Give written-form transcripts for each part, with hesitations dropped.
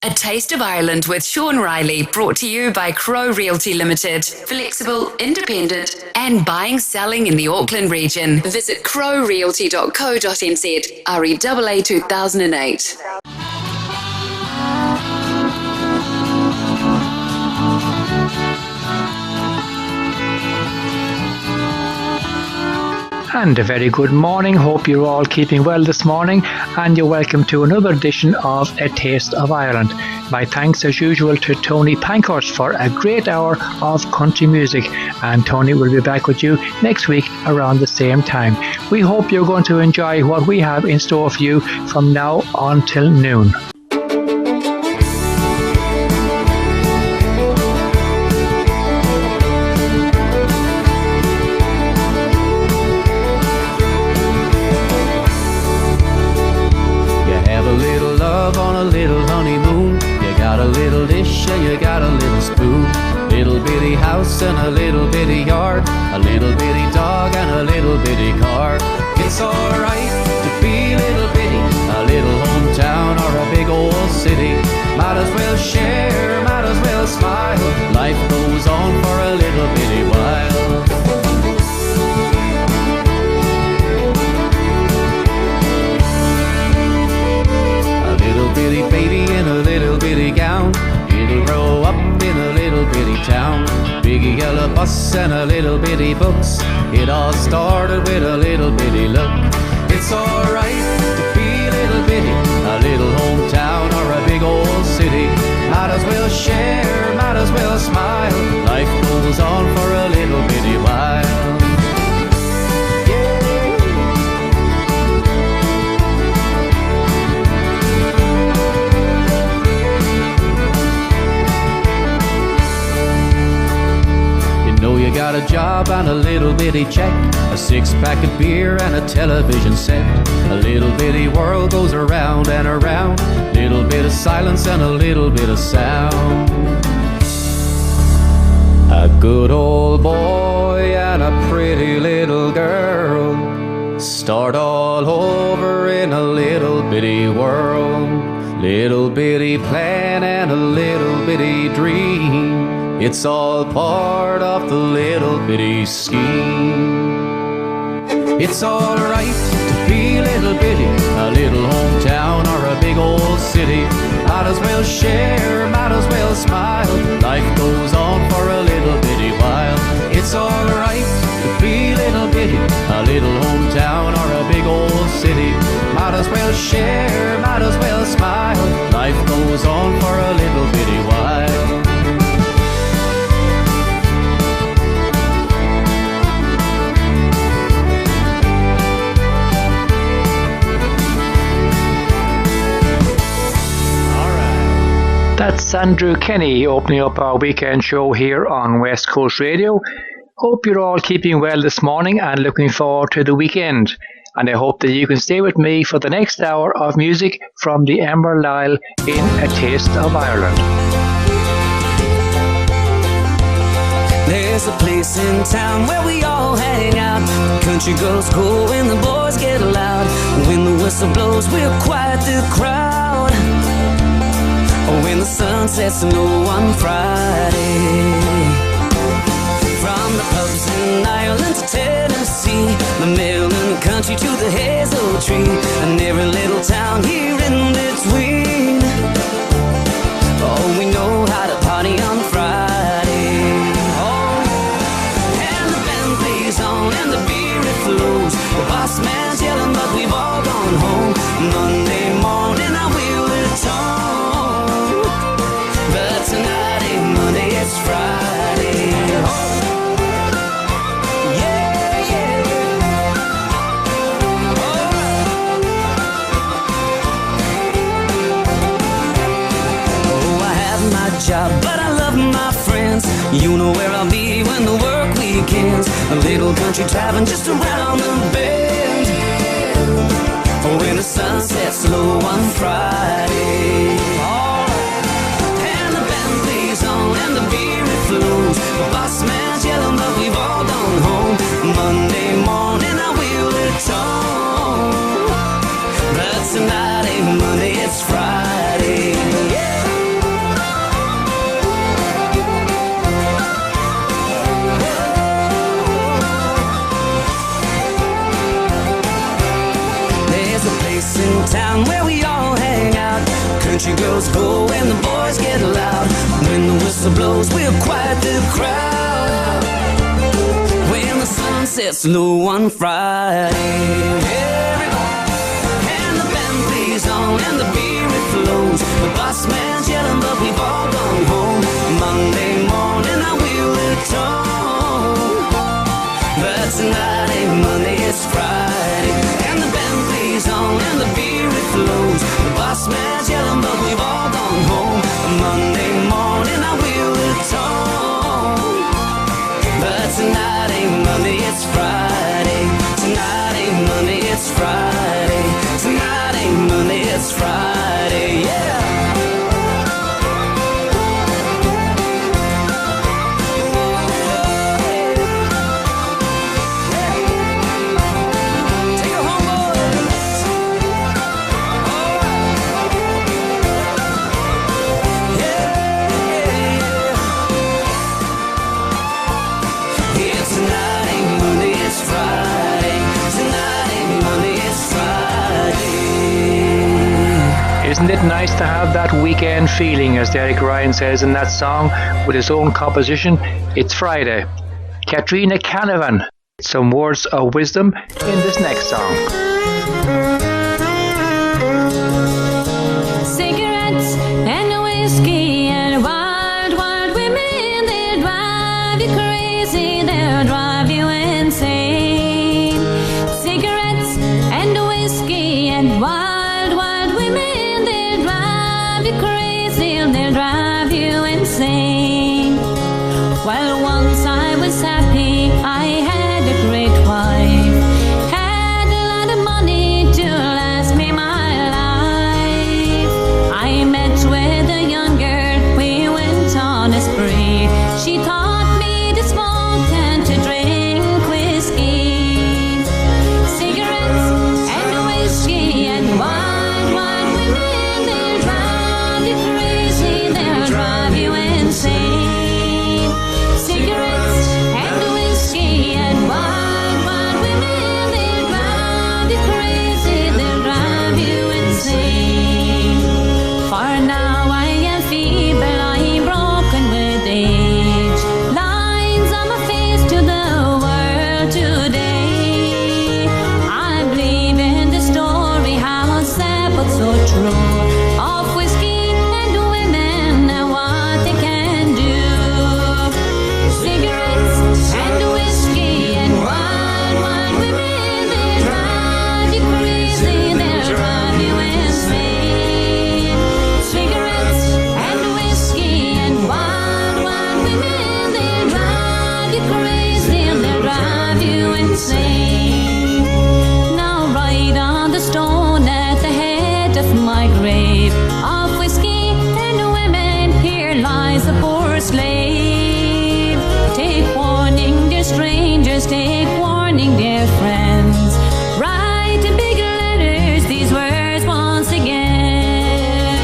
A Taste of Ireland with Sean Reilly, brought to you by Crow Realty Limited. Flexible, independent, and buying, selling in the Auckland region. Visit crowrealty.co.nz, REAA 2008. And a very good morning. Hope you're all keeping well this morning, and you're welcome to another edition of A Taste of Ireland. My thanks as usual to Tony Pankhurst for a great hour of country music, and Tony will be back with you next week around the same time. We hope you're going to enjoy what we have in store for you from now until noon. On a little honeymoon, you got a little dish and you got a little spoon, little bitty house and a little bitty yard, a little bitty dog and a little bitty car. It's alright to be little bitty, a little hometown or a big old city. Might as well share, might as well smile. Life goes on for a little bitty while. Little bitty baby in a little bitty gown, it'll grow up in a little bitty town. Big yellow bus and a little bitty books, it all started with a little bitty look. It's alright to be little bitty, a little hometown or a big old city. Might as well share, might as well smile. Life goes on for a little bitty while. You got a job and a little bitty check, a six-pack of beer and a television set. A little bitty world goes around and around, little bit of silence and a little bit of sound. A good old boy and a pretty little girl start all over in a little bitty world. Little bitty plan and a little bitty dream, it's all part of the little bitty scheme. It's alright to be little bitty, a little hometown or a big old city. Might as well share, might as well smile. Life goes on for a little bitty while. It's alright to be little bitty, a little hometown or a big old city. Might as well share, might as well smile. Life goes on for a little bitty while. That's Andrew Kenny opening up our weekend show here on West Coast Radio. Hope you're all keeping well this morning and looking forward to the weekend. And I hope that you can stay with me for the next hour of music from the Amber Lyle in A Taste of Ireland. There's a place in town where we all hang out. Country girls cool when the boys get loud. When the whistle blows, we'll quiet the crowd. When the sun sets low on Friday. From the pubs in Ireland to Tennessee, the mill and the country to the hazel tree, and every little town here in between. Oh, we know how to party on Friday. Oh, and the band plays on and the beer it flows. The boss man's yelling but we've all gone home. Monday morning I will return. But tonight ain't Monday, it's Friday. Oh. Yeah, yeah. Oh, I have my job, but I love my friends. You know where I'll be when the work weekends. A little country tavern just around the bend. Oh, when the sun sets low on Friday. And the beer it flows. The boss man's yelling but we've all gone home. Monday morning I will return. But tonight ain't Monday, it's Friday. Yeah. girls go and the boys get loud. When the whistle blows, we'll quiet the crowd. When the sun sets low on Friday, everybody, and the band plays on and the beer it flows. The boss man's yelling, but we've all gone home. Monday morning I will return, but tonight ain't Monday, it's Friday. And the band plays on and the beer it flows. The boss man's yelling, but we've all gone home. Monday morning I will return, but tonight ain't Monday, it's Friday. Tonight ain't Monday, it's Friday. Tonight ain't Monday, it's Friday, yeah. Isn't it nice to have that weekend feeling, as Derek Ryan says in that song with his own composition? It's Friday. Katrina Canavan, some words of wisdom in this next song. Cigarettes and whiskey and wild, wild women, they'll drive you crazy, they'll drive you insane. Cigarettes and whiskey and wild, wild women, they'll drive you crazy, they'll drive you insane. Well, once I was happy, I had a great wife, had a lot of money to last me my life. I met with a young girl, we went on a spree. She taught me to smoke and to drink whiskey. Cigarettes and whiskey and wild, wild women, they'll drive you crazy, they'll drive you insane. Cigarettes and whiskey and wild, wild women, they'll drive you crazy, they'll drive you insane. For now I am feeble, I'm broken with age. Lines on my face to the world today. I believe in the story, how sad but so true, of whiskey and women and what they can do. Cigarettes and whiskey and wild, wild women, they'll drive you crazy, they'll drive you insane. Cigarettes and whiskey and wild, wild women, they'll drive you crazy, they'll drive you insane. Now write on the stone at the head of my grave, of whiskey and women, here lies a poor slave. Take warning, dear strangers, take warning, dear friends. Write in big letters these words once again.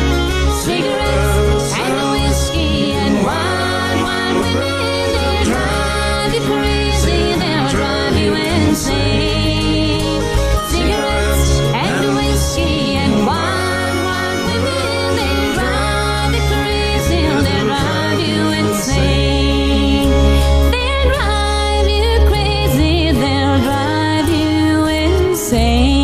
Cigarettes and whiskey and wild, wild women, they'll drive you crazy, they'll drive you insane. Cigarettes and whiskey and wild, wild women, they'll drive you crazy, they'll drive you insane. They'll drive you crazy, they'll drive you insane.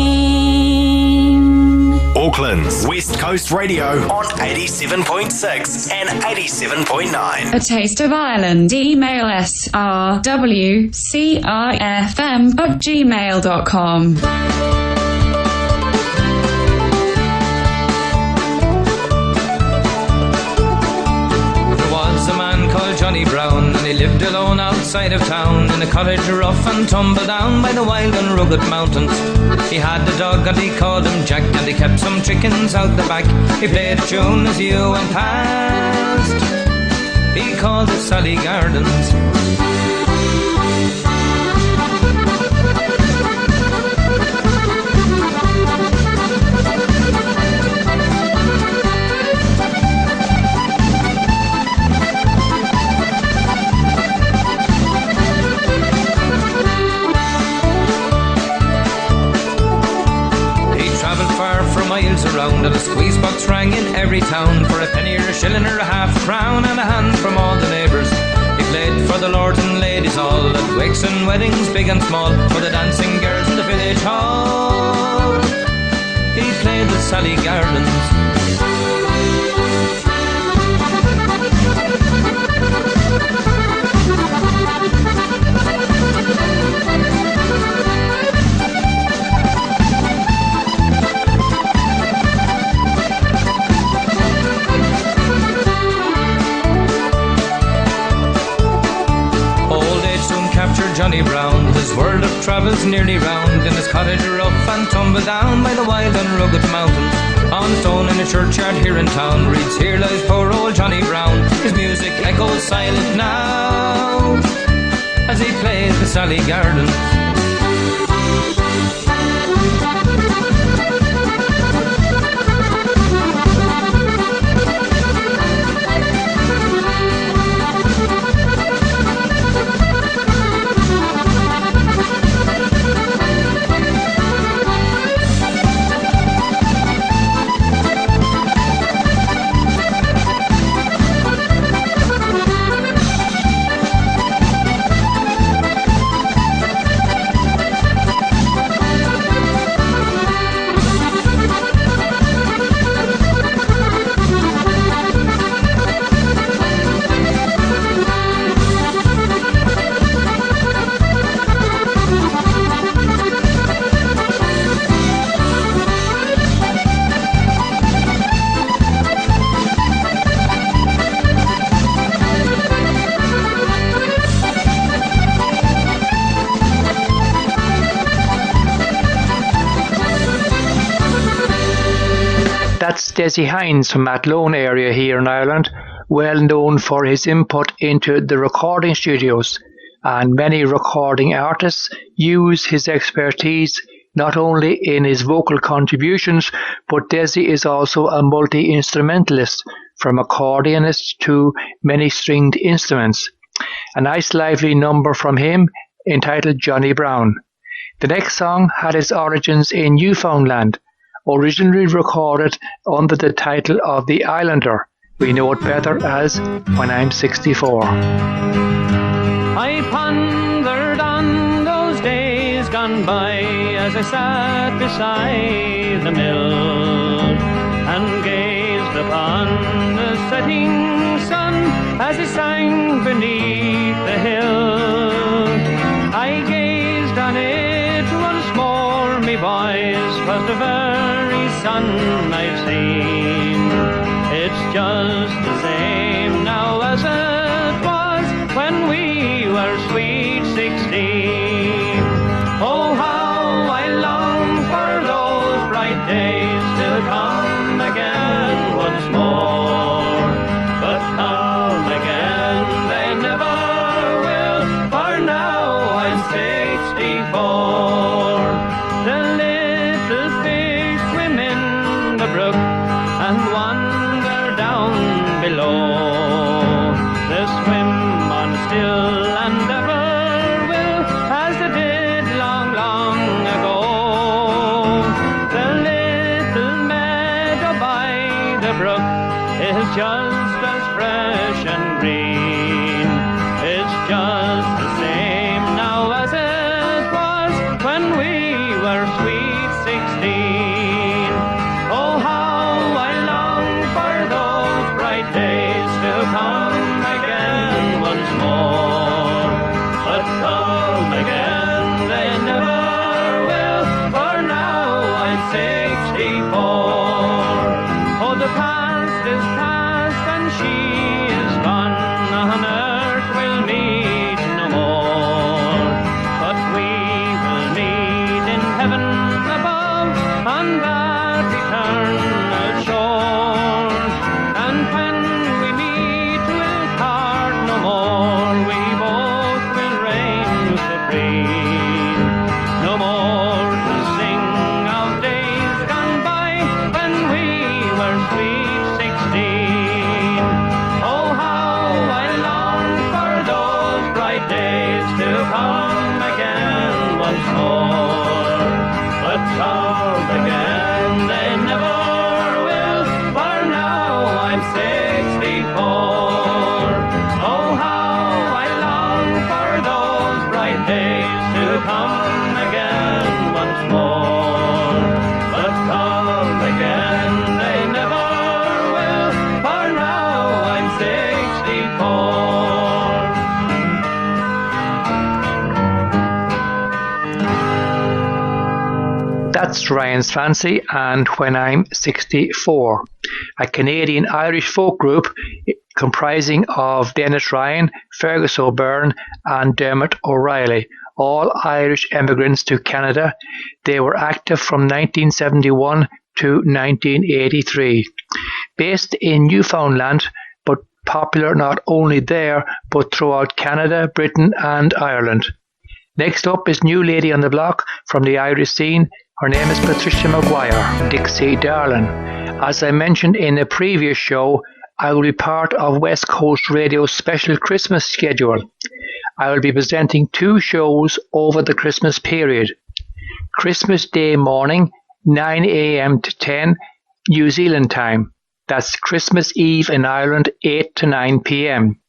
Auckland's West Coast Radio on 87.6 and 87.9. A Taste of Ireland. Email us rwcifm@gmail.com. There was a man called Johnny Brown, and he lived alone outside of town in a cottage rough and tumble down by the wild and rugged mountains. He had a dog and he called him Jack, and he kept some chickens out the back. He played a tune as you went past. He called it Sally Gardens. miles around, and a squeeze box rang in every every town for a penny or a shilling or a half crown and a hand from all the neighbours. He played for the lords and ladies all at wakes and weddings big and small, for the dancing girls in the village hall. He played with Sally Garlands. Johnny Brown, his world of travel's nearly round, in his cottage rough and tumble down by the wild and rugged mountains. On stone in a churchyard here in town reads, "Here lies poor old Johnny Brown." His music echoes silent now as he plays the Sally Gardens. That's Desi Hines from Athlone area here in Ireland, well known for his input into the recording studios, and many recording artists use his expertise not only in his vocal contributions, but Desi is also a multi-instrumentalist, from accordionist to many stringed instruments. A nice lively number from him entitled Johnny Brown. The next song had its origins in Newfoundland, originally recorded under the title of The Islander. We know it better as When I'm 64. I pondered on those days gone by as I sat beside the mill and gazed upon the setting sun as it sang beneath the hill. I gazed on it once more, me boys, 'twas the very sun I've seen. It's just the same now as it was when we were sweet 16. Oh, how I long for those bright days to come again once more. But come again they never will, for now I'm 64. The little fish swim in the brook and wander down below. They swim on still and ever will, as they did long, long ago. The little meadow by the brook is just as fresh and green. It's just the same now as it was when we were sweet 16. Oh, how I long for those bright days to come again once more. But come again they never will, for now I'm 64. Oh, the past is past and she is gone. That's Ryan's Fancy and When I'm 64, a Canadian-Irish folk group comprising of Dennis Ryan, Fergus O'Byrne and Dermot O'Reilly, all Irish immigrants to Canada. They were active from 1971 to 1983. Based in Newfoundland, but popular not only there but throughout Canada, Britain and Ireland. Next up is New Lady on the Block from the Irish scene. Her name is Patricia Maguire, Dixie Darling. As I mentioned in a previous show, I will be part of West Coast Radio's special Christmas schedule. I will be presenting 2 shows over the Christmas period. Christmas Day morning, 9 a.m. to 10 New Zealand time. That's Christmas Eve in Ireland, 8 to 9 p.m.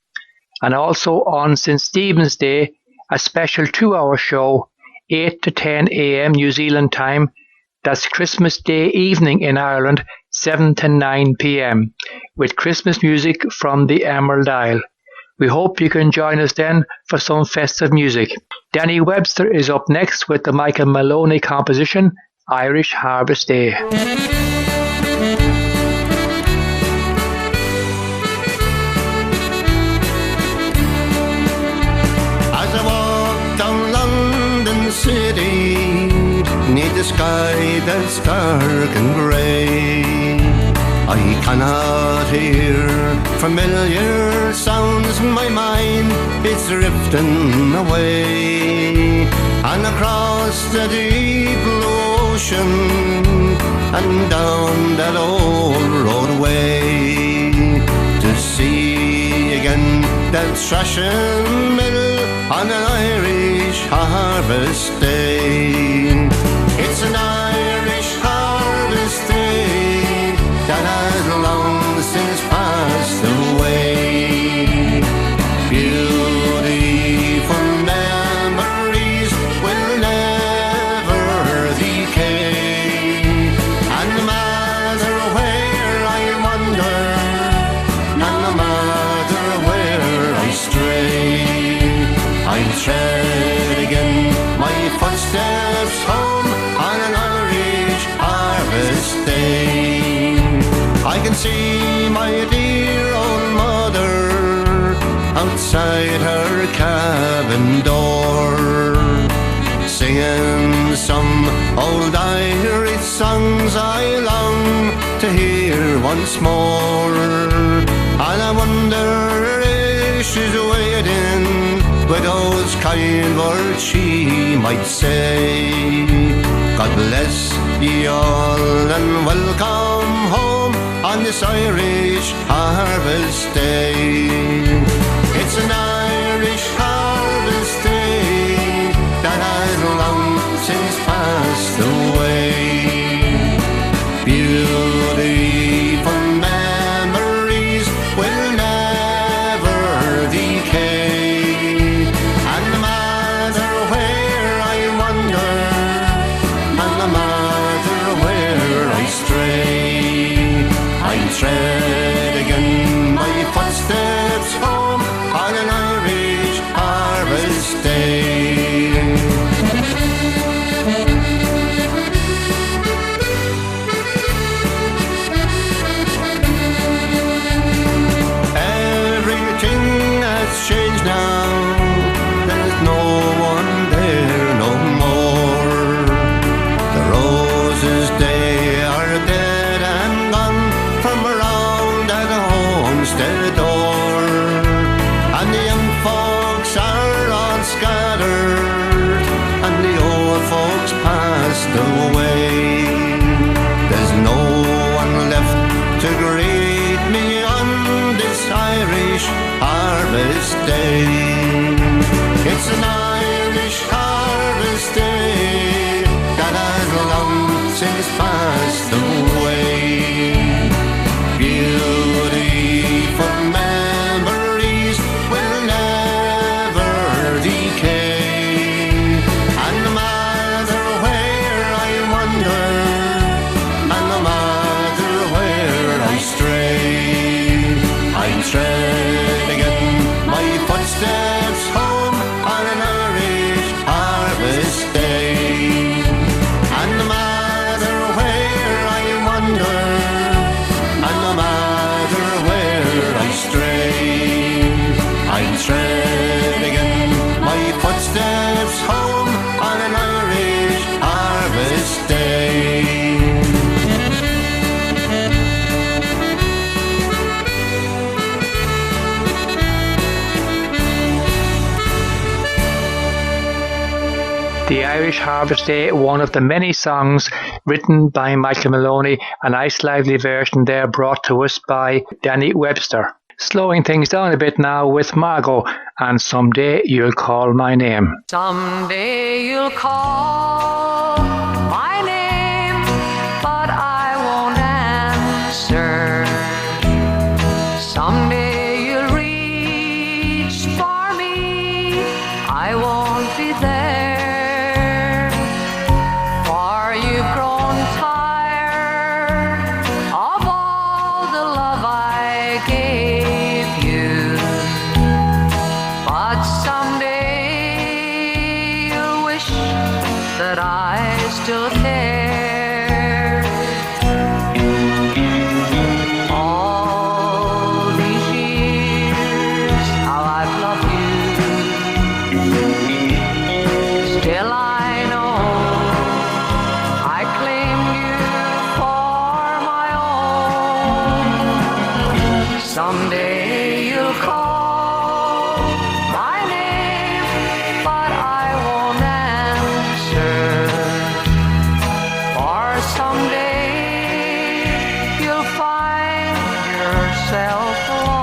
And also on St. Stephen's Day, a special 2-hour show, 8 to 10 a.m. New Zealand time. That's Christmas Day evening in Ireland, 7 to 9 p.m. with Christmas music from the Emerald Isle. We hope you can join us then for some festive music. Danny Webster is up next with the Michael Maloney composition, Irish Harvest Day. City, neath the sky that's dark and grey, I cannot hear familiar sounds. My mind is drifting away, and across the deep blue ocean, and down that old roadway, to see again that thrashing mill on an Irish harvest day. It's an Irish harvest day that has long since passed away. Beautiful memories will never decay, and no matter where I wander, and no matter where I stray, I'll tread again my footsteps home on an Irish harvest day. I can see my dear old mother outside her cabin door, singing some old Irish songs I long to hear once more. And I wonder if she's waiting with those kind words she might say. God bless ye all and welcome home on this Irish harvest day. It's an Irish harvest day that has long since passed away. Beautiful memories will never decay, and no matter where I wander, and no matter where I stray, I tread again my footsteps home on an Irish harvest day. Everything has changed now, there's no one there no more. The roses they are dead and gone from around that homestead door, and the young folks are all scattered, and the old folks passed away. There's no one left to greet me on this Irish harvest day. It's an Irish harvest day that has long since passed away. Beautiful memories will never decay, and no matter where I wander, and no matter where I stray, I tread again my footsteps home on an Irish harvest day. And no matter The Irish Harvest Day, one of the many songs written by Michael Maloney, a nice lively version there brought to us by Danny Webster. Slowing things down a bit now with Margot and Someday You'll Call My Name. Someday you'll call my name, but I won't answer. Someday you'll reach for me, I won't be there. For you've grown tired of all the love I gave you. But someday you'll wish that I still care. All these years, how I've loved you. Still I know I claimed you for my own. Someday you'll call my name, but I won't answer. For someday you'll find yourself alone.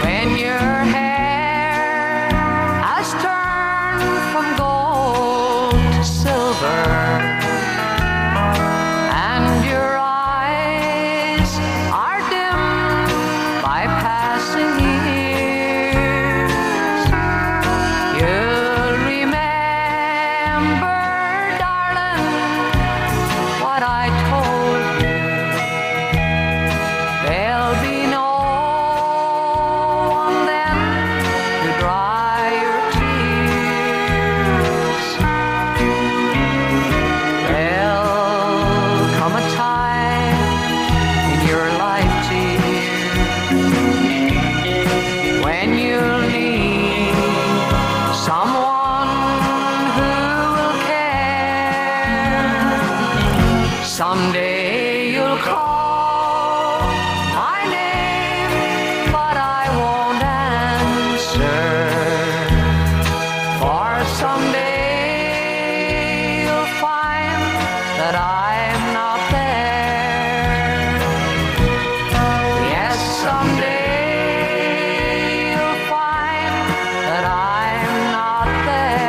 When your hair has turned from gold to silver, and your eyes are dimmed by passing years, you'll remember, darling, what I told you. There'll be no one then to dry your tears. There'll come a time in your life, dear, when you'll need someone who will care. Someday you'll call my name, but I won't answer. For someday you'll find that I'm not there. Yes, someday you'll find that I'm not there.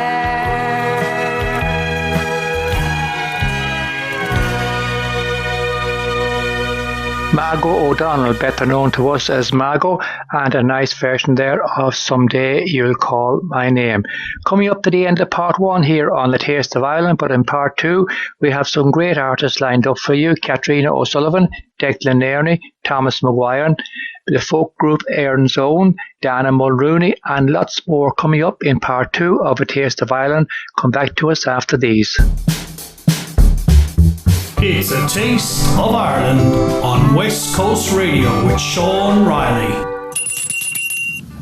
Margot O'Donnell, better known to us as Margot, and a nice version there of Someday You'll Call My Name. Coming up to the end of part one here on The Taste of Ireland, but in part two, we have some great artists lined up for you. Katrina O'Sullivan, Declan Nairney, Thomas Maguire, the folk group Aaron's Own, Dana Mulrooney, and lots more coming up in part two of A Taste of Ireland. Come back to us after these. It's A Taste of Ireland on West Coast Radio with Sean Reilly.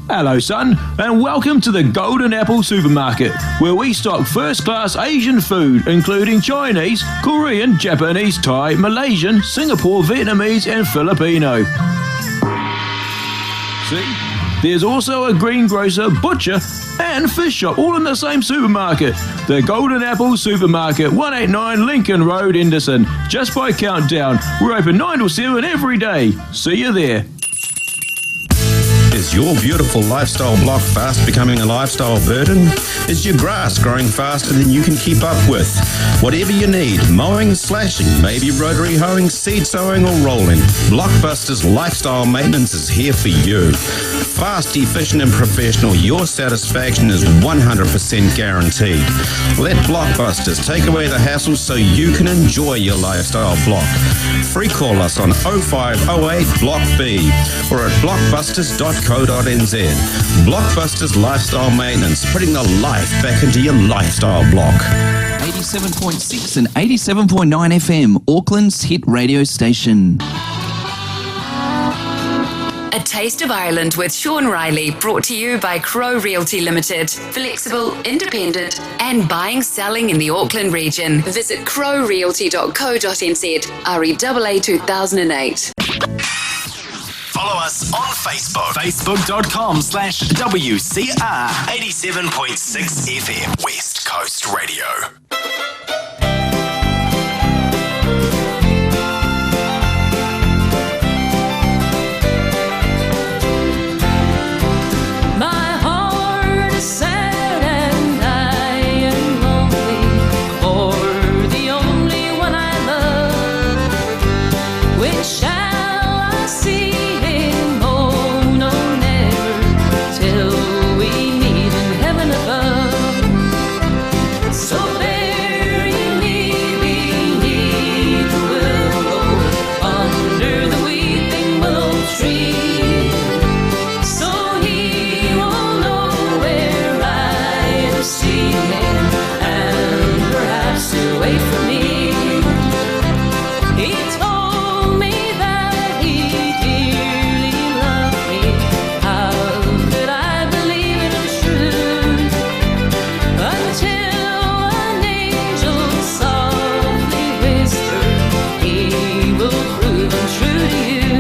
Hello, son, and welcome to the Golden Apple Supermarket, where we stock first-class Asian food, including Chinese, Korean, Japanese, Thai, Malaysian, Singapore, Vietnamese, and Filipino. See? There's also a greengrocer, butcher, and fish shop, all in the same supermarket. The Golden Apple Supermarket, 189 Lincoln Road, Henderson. Just by Countdown. We're open 9 till 7 every day. See you there. Is your beautiful lifestyle block fast becoming a lifestyle burden? Is your grass growing faster than you can keep up with? Whatever you need, mowing, slashing, maybe rotary hoeing, seed sowing or rolling, Blockbuster's Lifestyle Maintenance is here for you. Fast, efficient and professional, your satisfaction is 100% guaranteed. Let Blockbusters take away the hassle so you can enjoy your lifestyle block. Free call us on 0508 Block B or at blockbusters.co.nz. Blockbusters Lifestyle Maintenance, putting the life back into your lifestyle block. 87.6 and 87.9 FM, Auckland's hit radio station. A Taste of Ireland with Sean Reilly, brought to you by Crow Realty Limited. Flexible, independent, and buying, selling in the Auckland region. Visit crowrealty.co.nz, REAA 2008. Follow us on Facebook. Facebook.com/WCR 87.6 FM West Coast Radio. My heart is sad and I am lonely for the only one I love. When shall I see him? Oh, no, never, till we meet in heaven above. So bury me beneath the willow, under the weeping willow tree, so he will know where I see him, and perhaps he'll wait for me. He told me that he dearly loved me. How could I believe it untrue? Until an angel softly whispered, he will prove untrue to you.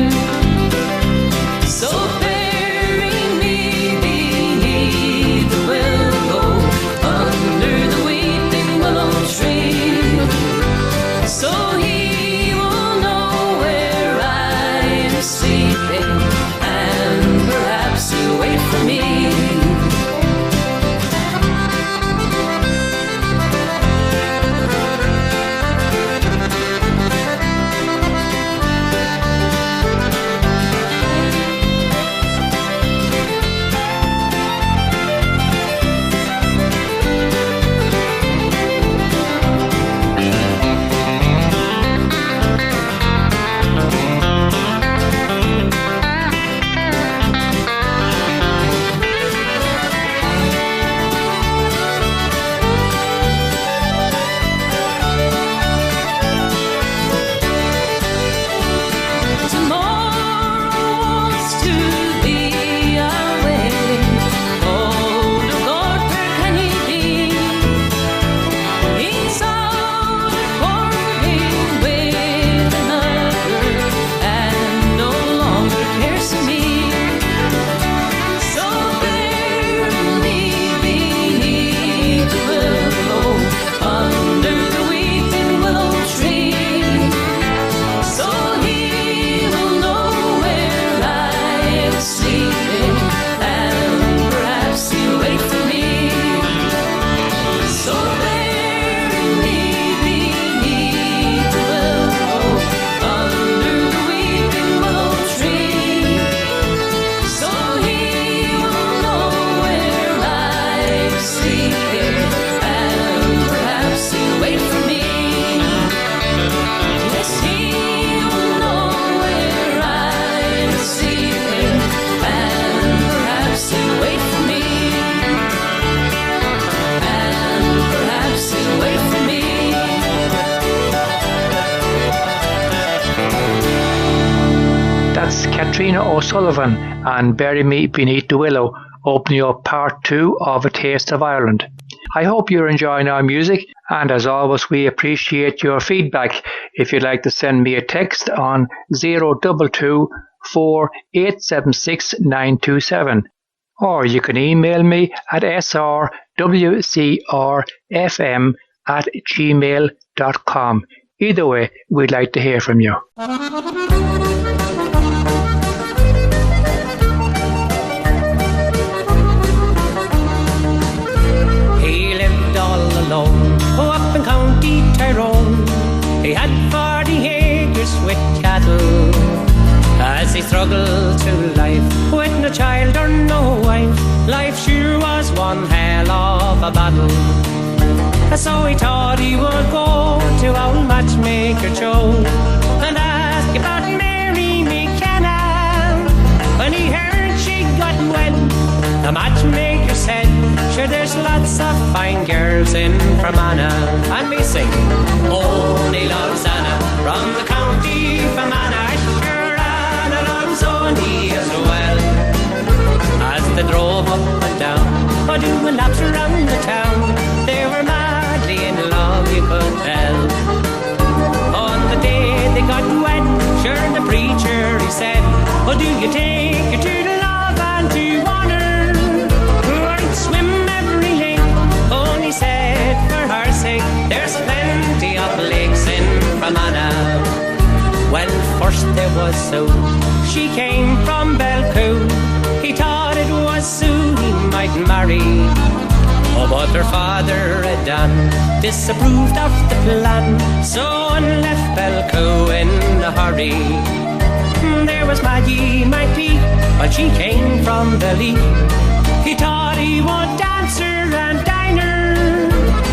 So bury me beneath the willow, under the weeping willow tree, so he will know where I am sleeping, and perhaps he'll wait for me. Tomorrow wants to be our wedding. Oh, the Lord, where can he be? He's out courting with another, and no longer cares for me. So bury me beneath the willow, under the weeping willow tree, so he will know where I am sleeping, and perhaps he'll wait for me. So bury me beneath the willow, under the weeping willow tree, so he will know where I am sleeping, and perhaps he'll wait for me. Yes, he will know where I am sleeping, and perhaps he'll wait for me, and perhaps he'll wait for me. That's Katrina O'Sullivan and Bury Me Beneath the Willow, opening up part 2 of A Taste of Ireland. I hope you're enjoying our music, and as always we appreciate your feedback. If you'd like to send me a text on 022 4876 927, or you can email me at srwcrfm@gmail.com. Either way, we'd like to hear from you. He lived all alone, up in County Tyrone. He had 40 acres with cattle. As he struggled to life, with no child or no wife, life sure was one hell of a battle. So he thought he would go to old matchmaker Joe and ask about Mary McKenna. When he heard she'd gotten wed, the matchmaker said, sure there's lots of fine girls in Fermanagh. And we sing, only loves Anna from the county Fermanagh. Sure Anna loves only as well. doing laps around the town. They were madly in love, you could tell. On the day they got wed, sure the preacher he said, oh, do you take her to the love and to honor? I'd swim every lake, only said for her sake, there's plenty of lakes in Fermanagh. Well, first there was Sue, she came from Belcoo. He thought it was Sue he might marry. Oh, but her father had done disapproved of the plan, so one left Belcoo in a hurry. There was Maggie, my Pete, but she came from Belly. He thought he would dance her and dine her,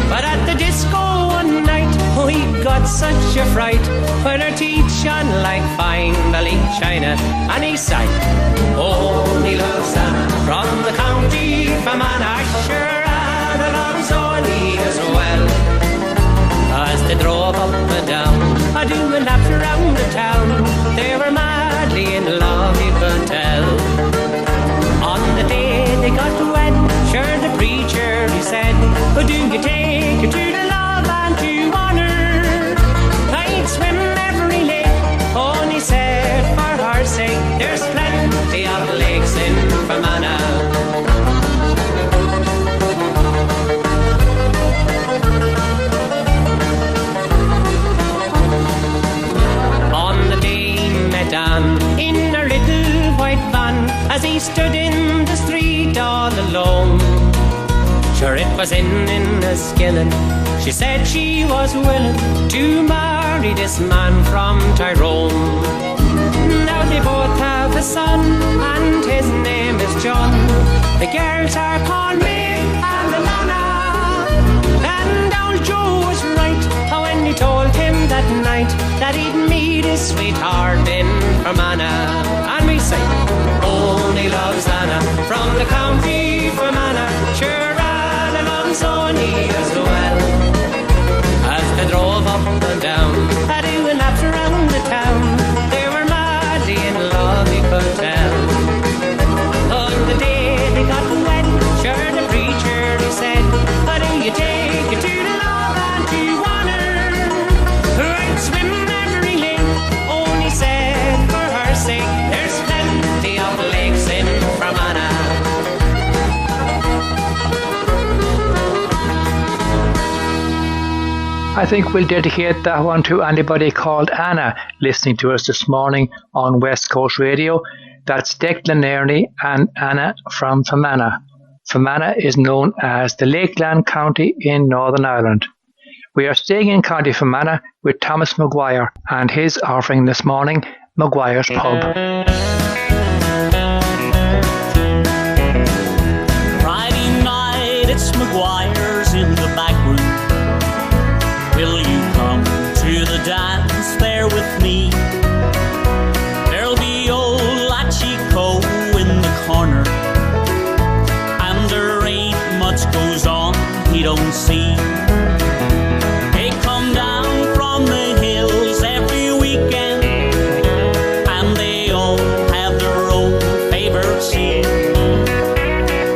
but at the disco one night, oh, he got such a fright when her teeth shone like fine belly china, and he sang, only loves Anna from the county Fermanagh, sure Anna loves Ollie as well. As they drove up and down, doing laps around the town, they were madly in love, you could tell. On the day they got wed, sure the preacher he said, oh, do you take her to the love and to honor? I'd swim every lake, only said for her sake, there's plenty of lakes in Fermanagh. In a little white van, as he stood in the street all alone. Sure it was in a skillet, she said she was willing to marry this man from Tyrone. Now they both have a son, and his name is John. The girls are called May and Alana. And old Joe was right when he told him that night that he'd meet his sweetheart in Fermanagh. And we say, only loves Anna from the county Fermanagh, sure Anna loves Oni as well. As they drove up and down, doing laps around the town, they were madly in love, you could tell. On the day they got wed, sure the preacher he said, how do you take it to the love and to honor? I'd swim every lake, only said for her sake, there's plenty of lakes in Fermanagh. I think we'll dedicate that one to anybody called Anna listening to us this morning on West Coast Radio. That's Declan Ernie and Anna from Fermanagh. Fermanagh is known as the Lakeland County in Northern Ireland. We are staying in County Fermanagh with Thomas Maguire and his offering this morning, Maguire's Pub. Friday night, it's Maguire's in the back room. Will you come to the dance there with me? There'll be old Lachiko in the corner, and there ain't much goes on he don't see. They come down from the hills every weekend, and they all have their own favorite scene.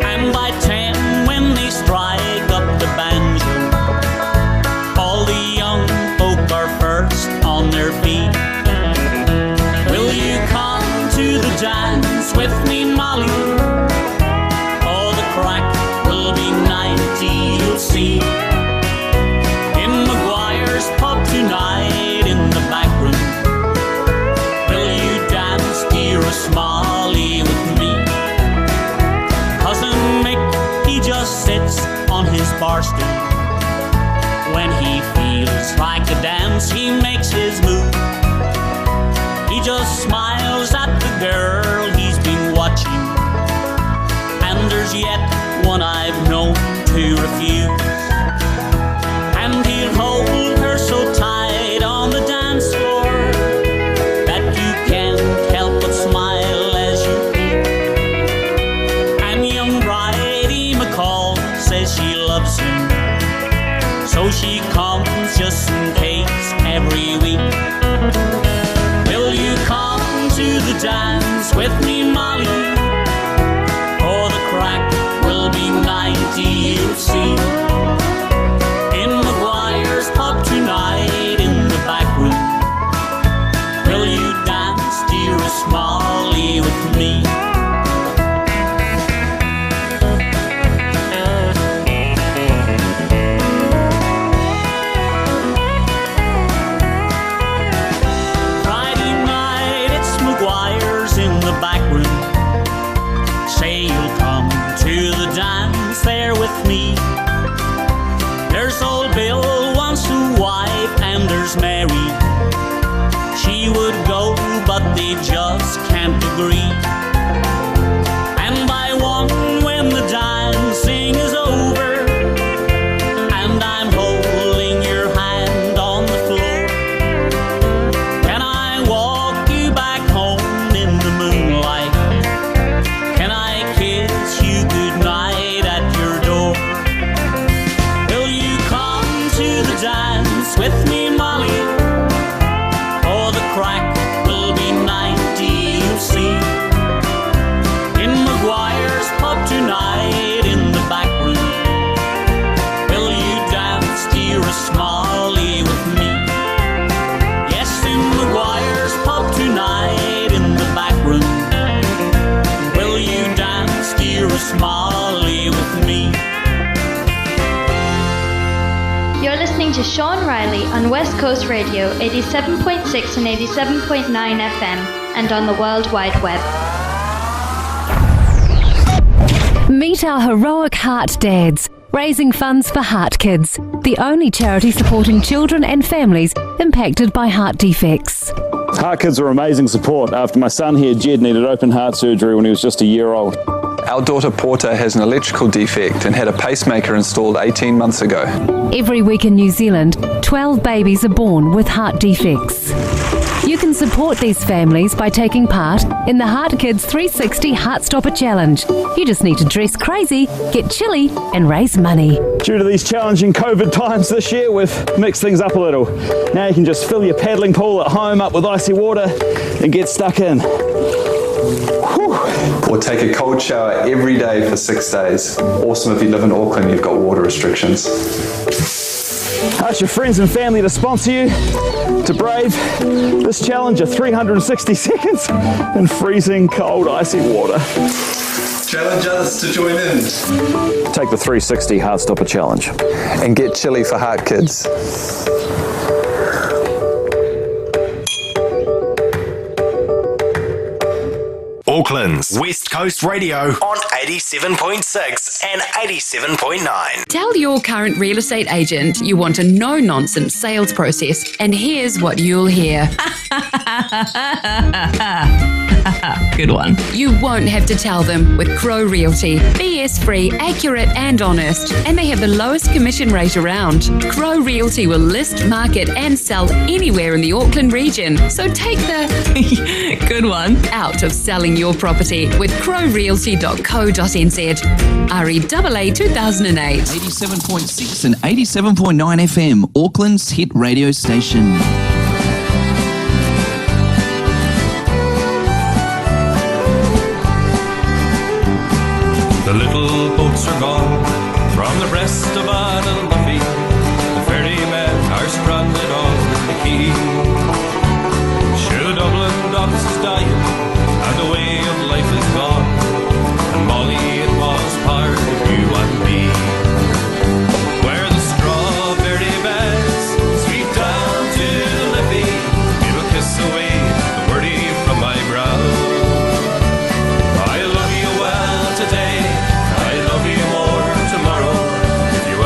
And by 10 when they strike up the banjo, all the young folk are first on their feet. Will you come to the dance with me, Molly? Oh, the crack will be 90, you'll see. In Maguire's pub tonight in the back room, will you dance, dearest Molly, with me? Cousin Mick, he just sits on his bar stool. When he feels like a dance, he makes his move. He just smiles at the girl he's been watching, and there's yet one I've known to refuse. And he'll hold her so tight on the dance floor that you can't help but smile as you peep. And young Bridie McCall says she loves him, so she comes just in case every week. Will you come to the dance with me, Molly? Oh, the crack will be 90, see. In McGuire's pub tonight in the back room, will you dance, dearest Molly, with me? Friday night, it's McGuire's in the back room. Say you'll come to the dance there with me. There's old Bill wants a wife, and there's Mary. She would go, but they just can't agree. And by one, when the dancing is over, and I'm holding your hand on the floor, can I walk you back home in the moonlight? Can I kiss you goodnight at your door? Will you come to the dance with me, Molly? Or the crack will be 90, you see. In McGuire's pub tonight in the back room, will you dance, dearest Molly, with me? Yes, in McGuire's pub tonight in the back room, will you dance, dearest Molly, with me? You're listening to Sean Reilly on West Coast Radio 87.6 and 87.9 FM and on the World Wide Web. Meet our heroic Heart Dads, raising funds for Heart Kids, the only charity supporting children and families impacted by heart defects. Heart Kids are amazing support after my son here, Jed, needed open heart surgery when he was just a year old. Our daughter Porter has an electrical defect and had a pacemaker installed 18 months ago. Every week in New Zealand, 12 babies are born with heart defects. You can support these families by taking part in the Heart Kids 360 Heartstopper Challenge. You just need to dress crazy, get chilly, and raise money. Due to these challenging COVID times this year, we've mixed things up a little. Now you can just fill your paddling pool at home up with icy water and get stuck in. Whew. Or take a cold shower every day for 6 days. Awesome if you live in Auckland, you've got water restrictions. Ask your friends and family to sponsor you to brave this challenge of 360 seconds in freezing cold icy water. Challenge others to join in. Take the 360 Heartstopper Challenge. And get chilly for Heart Kids. Auckland's West Coast Radio on 87.6 and 87.9. Tell your current real estate agent you want a no-nonsense sales process, and here's what you'll hear. Good one. You won't have to tell them with Crow Realty. BS-free, accurate and honest. And they have the lowest commission rate around. Crow Realty will list, market and sell anywhere in the Auckland region. So take the good one out of selling your property with crowrealty.co.nz. REAA 2008. 87.6 and 87.9 FM, Auckland's hit radio station. The little boats are gone from the breast of Anne Duffy. The ferrymen are stranded on the quay. Sure, the Dublin docks is dying, and the way of life is gone. And Molly, it was part of you and me. Where the strawberry beds sweep down to the Liffey, it'll kiss away the wordie from my brow. I love you well today, I love you more tomorrow. If you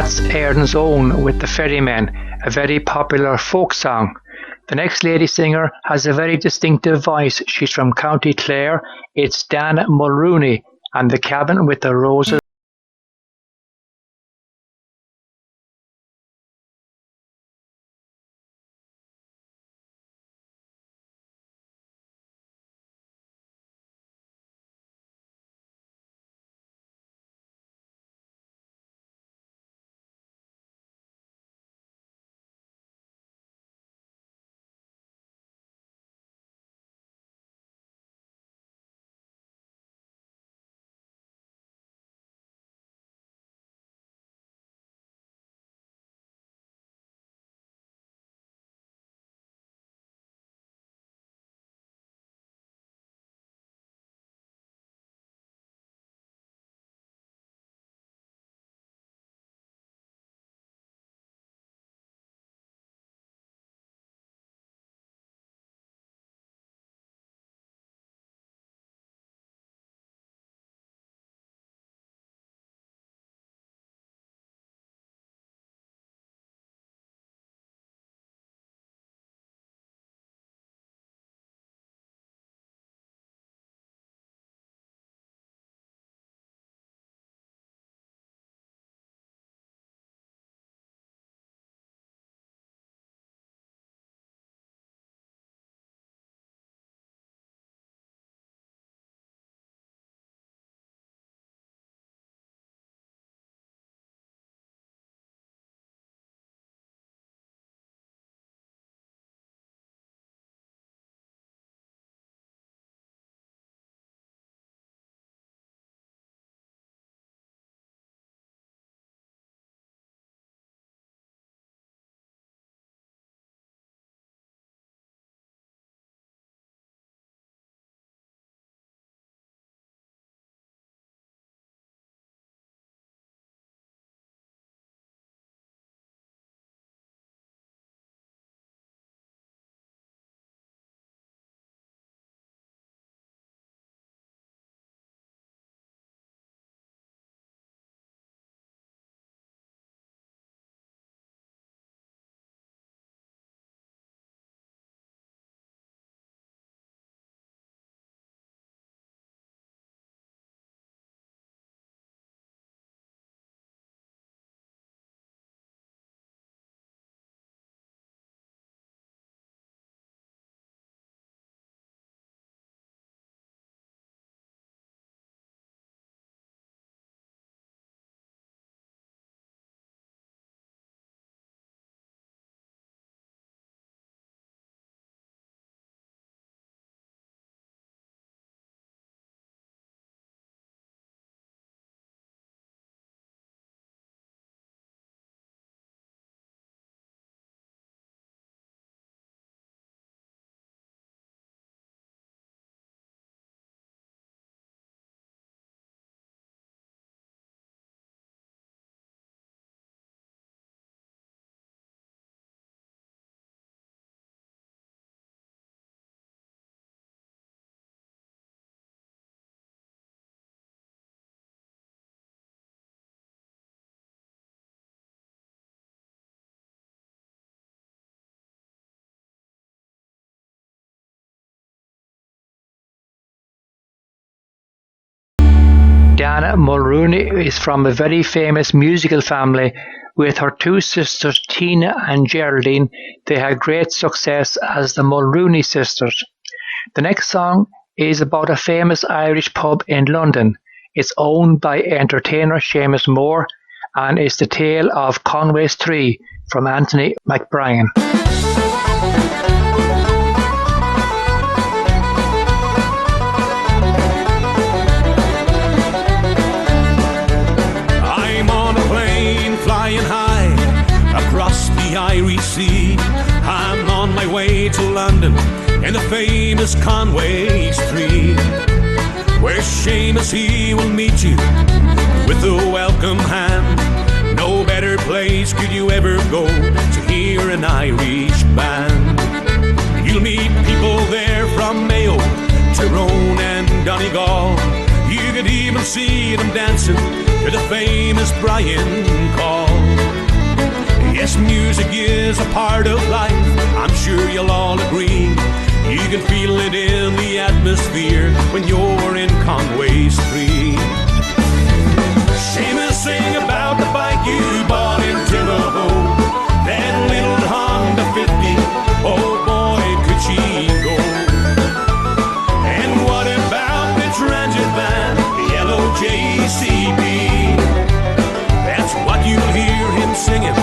That's Erin's Own with the Ferrymen, a very popular folk song. The next lady singer has a very distinctive voice. She's from County Clare. It's Dana Mulrooney and the Cabin with the Roses. Dana Mulrooney is from a very famous musical family. With her two sisters, Tina and Geraldine, they had great success as the Mulrooney sisters. The next song is about a famous Irish pub in London. It's owned by entertainer Seamus Moore and is the tale of Conway's Three from Anthony McBrien. Flying high across the Irish Sea, I'm on my way to London in the famous Conway's Three, where Seamus he will meet you with a welcome hand. No better place could you ever go to hear an Irish band. You'll meet people there from Mayo, Tyrone and Donegal. You could even see them dancing to the famous Brian Call. part of life, I'm sure you'll all agree. You can feel it in the atmosphere when you're in Conway Street. Seamus, sing about the bike you bought in Timahoe, that little Honda 50, oh boy, could she go. And what about the transit van, the yellow JCB? That's what you'll hear him singing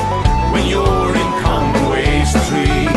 when you're in Conway Street.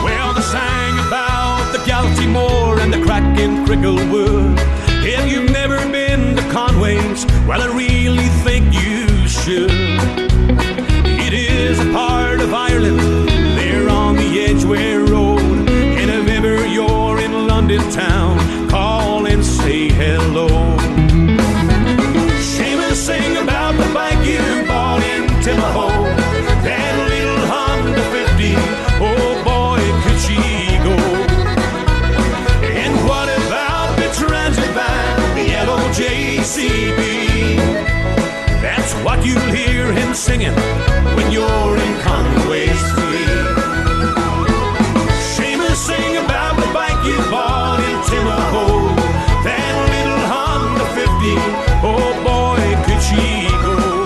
Well, they sang about the Galtymore and the cracking Cricklewood. If you've never been to Conway's, well, I really think you should. It is a part of Ireland, there on the Edgware Road. And if ever you're in London town, call and say hello. Seamus, sing about the bike you bought in Timahoe, that little Honda 50, oh boy, could she go. And what about the transit van, the yellow JCB? That's what you'll hear him singing when you're in Conway Street. Seamus, sing about the bike you bought in Timahoe, that little Honda 50, oh boy, could she go.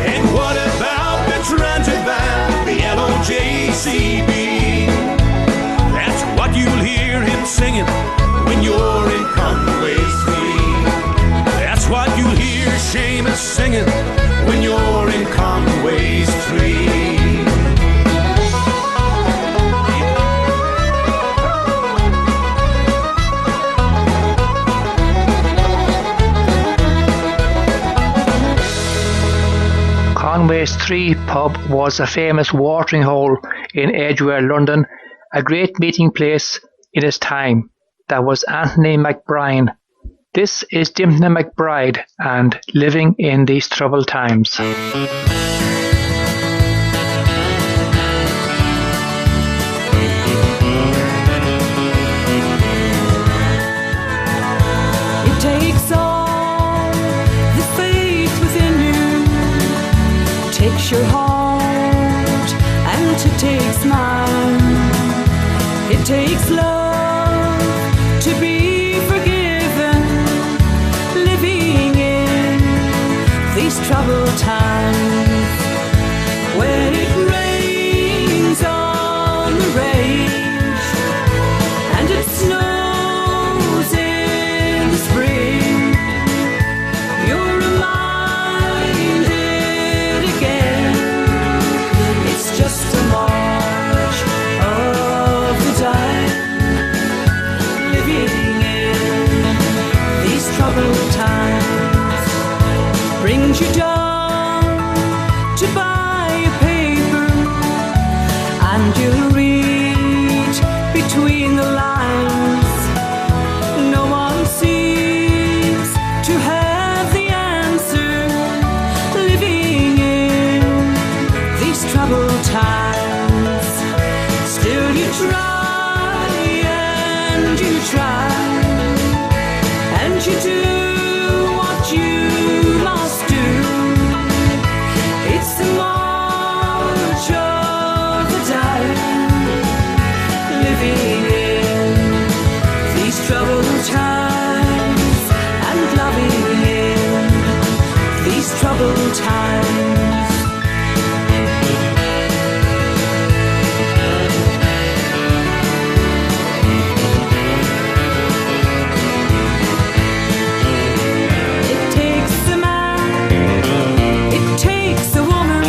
And what about the transit van, the yellow JCB? That's what you'll hear him singing when you're in Conway Street. That's what you'll hear Seamus singing when you're in Conway Street. Conway Street pub was a famous watering hole in Edgware, London, a great meeting place in its time. That was Anthony McBride. This is Dimna McBride and Living in These Troubled Times. It takes all the faith within you, takes your heart and it takes mine. It takes love to be forgiven, living in these troubled times. When it rains on the range and it snows in the spring, you're reminded again it's just a march of the time, living in these troubled times. Brings you down to buy a paper and you'll read between the lines. No one seems to have the answer, living in these troubled times. Still you try and you try and you do what you must do. It's the march of the dying, living in these troubled times and loving in these troubled times. It takes a man, it takes a woman,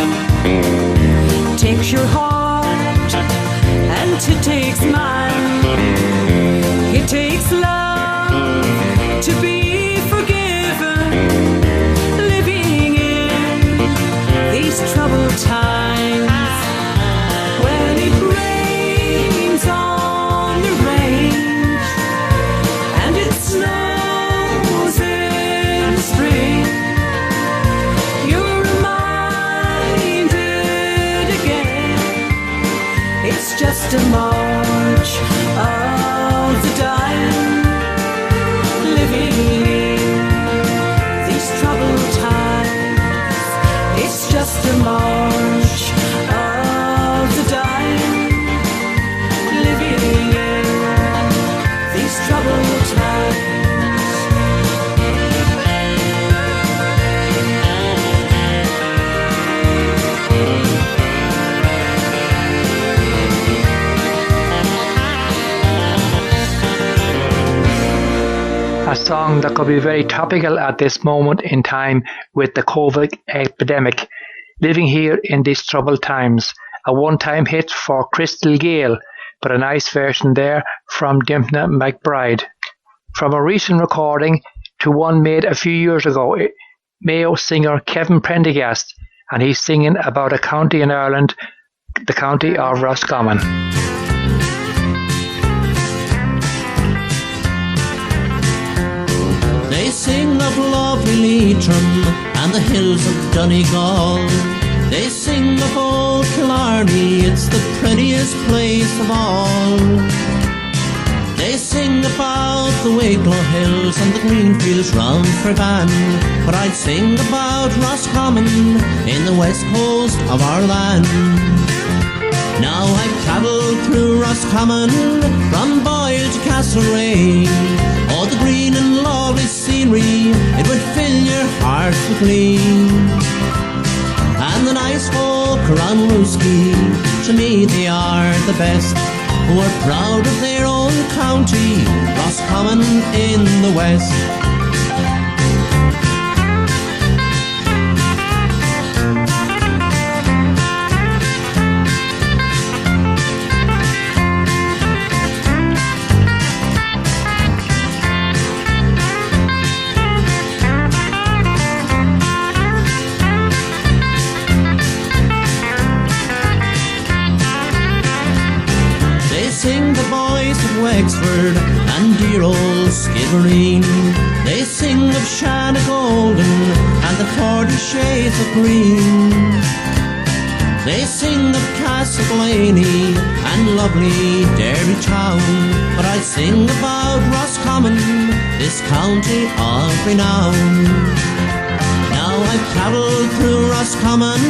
takes your heart and it takes mine. It takes love to be forgiven, living in these troubled times. When it rains on the range and it snows in the spring, you're reminded again it's just a march of of the dying, living in these troubled times. It's just a march of the dying, living in these troubled times. A song that could be very topical at this moment in time with the COVID epidemic. Living here in these troubled times. A one-time hit for Crystal Gale, but a nice version there from Dimpna McBride. From a recent recording to one made a few years ago, Mayo singer Kevin Prendergast, and he's singing about a county in Ireland, the county of Roscommon. They sing of lovely Leitrim and the hills of Donegal. They sing of old Killarney, it's the prettiest place of all. They sing about the Wicklow Hills and the green fields round Fergan, but I'd sing about Roscommon in the west coast of our land. Now I've travelled through Roscommon from Boyle to Castlereagh. Oh, the green and lovely scenery, it would fill your heart with glee. And the nice folk around Rooski, to me they are the best, who are proud of their own county, Roscommon in the west. Sing the boys of Wexford and dear old Skibbereen. They sing of Shanna Golden and the 40 shades of green. They sing of Castleblaney and lovely Derry town, but I sing about Roscommon, this county of renown. Now I've travelled through Roscommon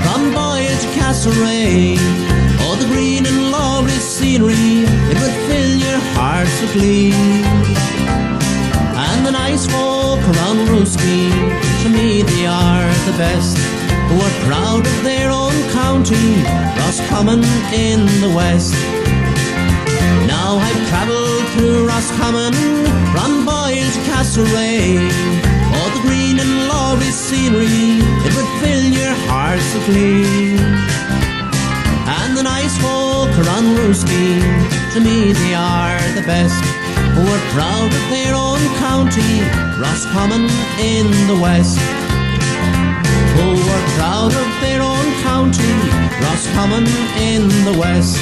from Boyle to Castlereagh. Oh, the green and lovely scenery, it would fill your hearts with glee. And the nice folk around Rooski, to me they are the best, who are proud of their own county, Roscommon in the west. Now I've travelled through Roscommon from Boyle to Castlereagh. Oh, the green and lovely scenery, it would fill your hearts with glee. And the nice folk around Rooski, to me they are the best, who are proud of their own county, Roscommon in the west. Who are proud of their own county, Roscommon in the west.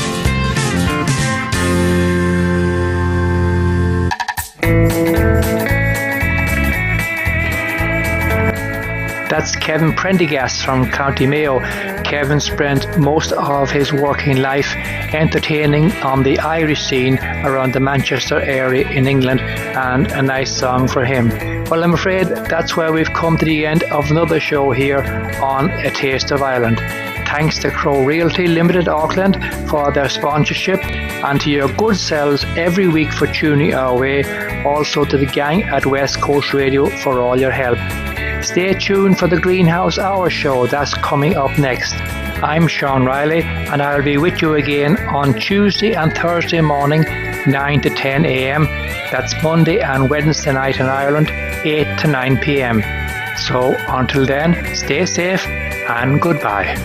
That's Kevin Prendergast from County Mayo. Kevin spent most of his working life entertaining on the Irish scene around the Manchester area in England, and a nice song for him. Well, I'm afraid that's where we've come to the end of another show here on A Taste of Ireland. Thanks to Crow Realty Limited Auckland for their sponsorship, and to your good selves every week for tuning our way. Also to the gang at West Coast Radio for all your help. Stay tuned for the Greenhouse Hour show that's coming up next. I'm Sean Reilly, and I'll be with you again on Tuesday and Thursday morning, 9 to 10 a.m. That's Monday and Wednesday night in Ireland, 8 to 9 p.m. So until then, stay safe and goodbye.